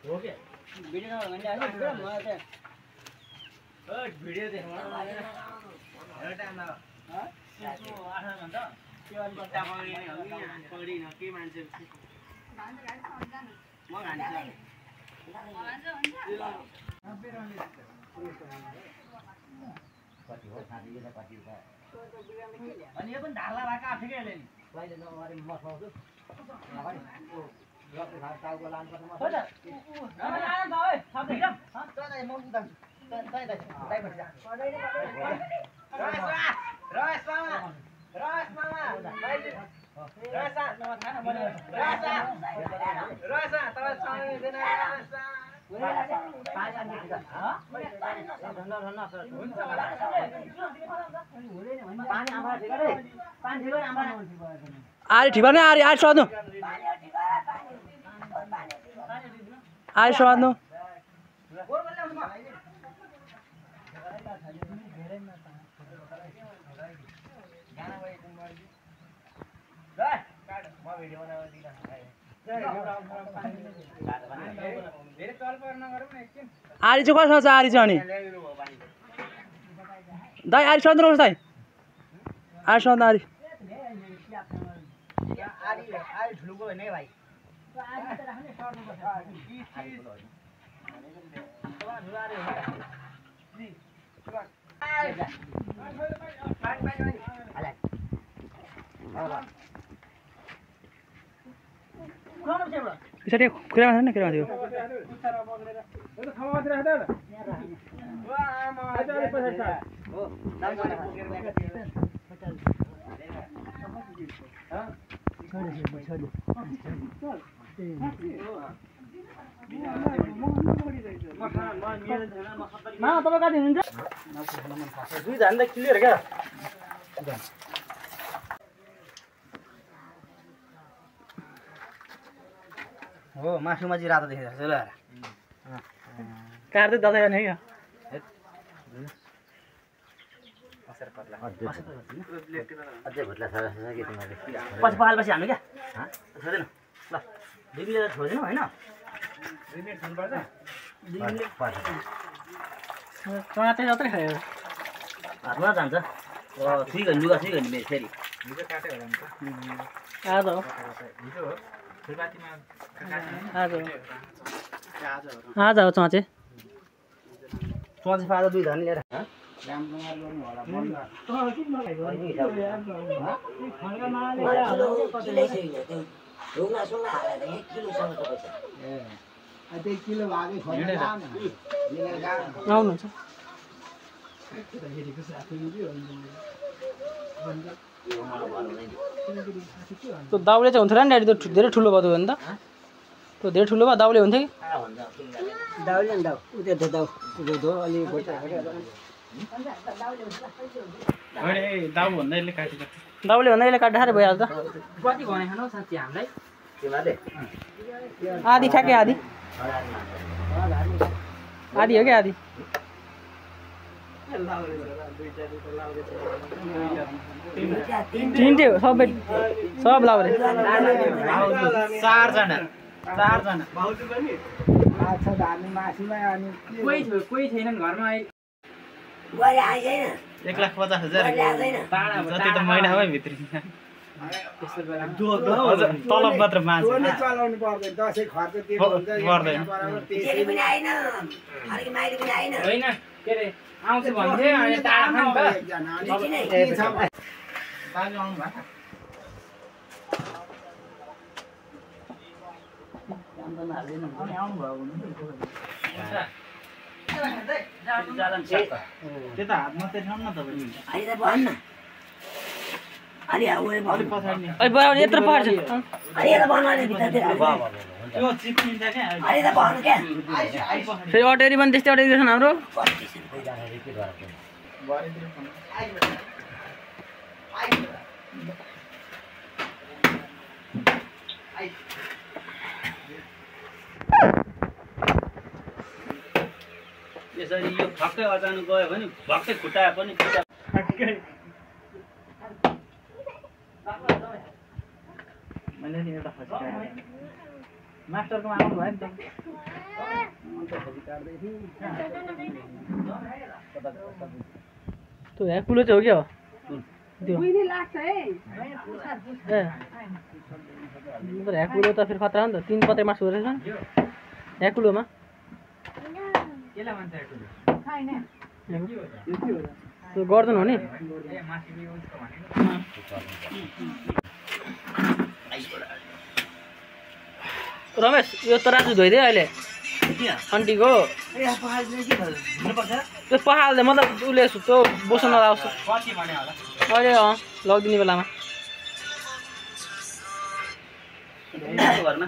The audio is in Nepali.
ओके भिडियो नभने अहिले पुरा मलाई चाहिँ भिडियो देख्नु एउटा टाइम ल ह 8 घण्टा के गर्नु पर्छ पढिन के मान्छे म गान्छु कति हो साथी यो त कति हो अनि यो पनि ढाल्ला भएका आफै के नि कहिले नगरे म मसाउँछु अगाडि ओ रक्ति खा टाउको लानु पर्छ म हो त आनन्द ओइ सब एकदम तँलाई म उदान्छु तँलाई दाइ बस्छ रस मामा रस मामा रस रस तँलाई सँगै दिने रस आरी ठिक भने आरी आरी सोध्नु आरी सोध्नु आरी चाहिँ कसो छ आरी चाहिँ अनि दाइ आरी सोध्नुहोस् दाइ आरी सोध्नु आरी आरी ठुलो भने भाइ पछाडि खुरामा छैन केमा थियो तपाईँ कति हुनुहुन्छ दुईजना त क्लियर क्या हो मासुमा चाहिँ रातो देखेको छ ल कार चाहिँ दबाई गर्ने क्या अझै भुट्ला छ कि तिमीहरूले पछि पखालपछि हाल्नु क्या छोड्दैन ल 2 मिनट छोड्दिनु होइन 2 मिनट छोड्नुपर्छ 2 मिनट चना चाहिँ जत्रै खायो हातमा जान्छ 3 घन्टा लुगा 3 घन्टा मेरो फेरि हिजो काटे होला नि त आज हो हिजो हो फुलपातीमा आज हो आज हो चना चाहिँ सोच फादा 2 धन लिएर आउनुहुन्छ त्यो दाउले चाहिँ हुन्थ्यो नि ड्याडी त्यो धेरै ठुलो भयो भने त त्यो धेरै ठुलो भयो दाउले हुन्थ्यो कि दाउले नि दाउ उता दाउ उता अलि दाउ भन्दा यसले काटेको दाउले भन्दा यसले काट्दा भइहाल्छ त कति भने खानु साँच्ची हामीलाई तिमीहरूले आधी ठ्याक्कै आधी आधी हो क्या आधी तिनटै हो सबै सब लाउरे 4 जना कोही छैनन् घरमा 1,50,000 जति त महिना हो भित्री तलब मात्र मान्छ चलाउनु पर्दैन दसैँ खर्च पर्दैन होइन के अरे आउँछ भन्थे अनि टाढा खानु त दाजु आउनु भएको त्यो त हात मात्रै छ न तपाईँ अलिक पछाडि अहिले बराबर यत्रो पर्छ त्यो चिप्लिन्छ क्या फेरि अटेरी पनि त्यस्तै अटेरी छ हाम्रो यसरी यो ठक्कै अचानक गयो भने भक्कै खुट्टाए पनि मैले नि एउटा मास्टरकोमा आउनु भयो नि त त्यो ह्याकुलो चाहिँ हो क्या हो त्यो ए ह्याकुलो त फेरि खतरा हो नि त 3 पत्रे मासु रहेछ ह्याकुलोमा त्यो गर्दैन हो नि रमेश यो त राजु धोइदियो अहिले आन्टीको त्यो पहाल्दै मतलब उसले त्यो बोस्न नलाओस् अहिले लगिदिने बेलामा घरमा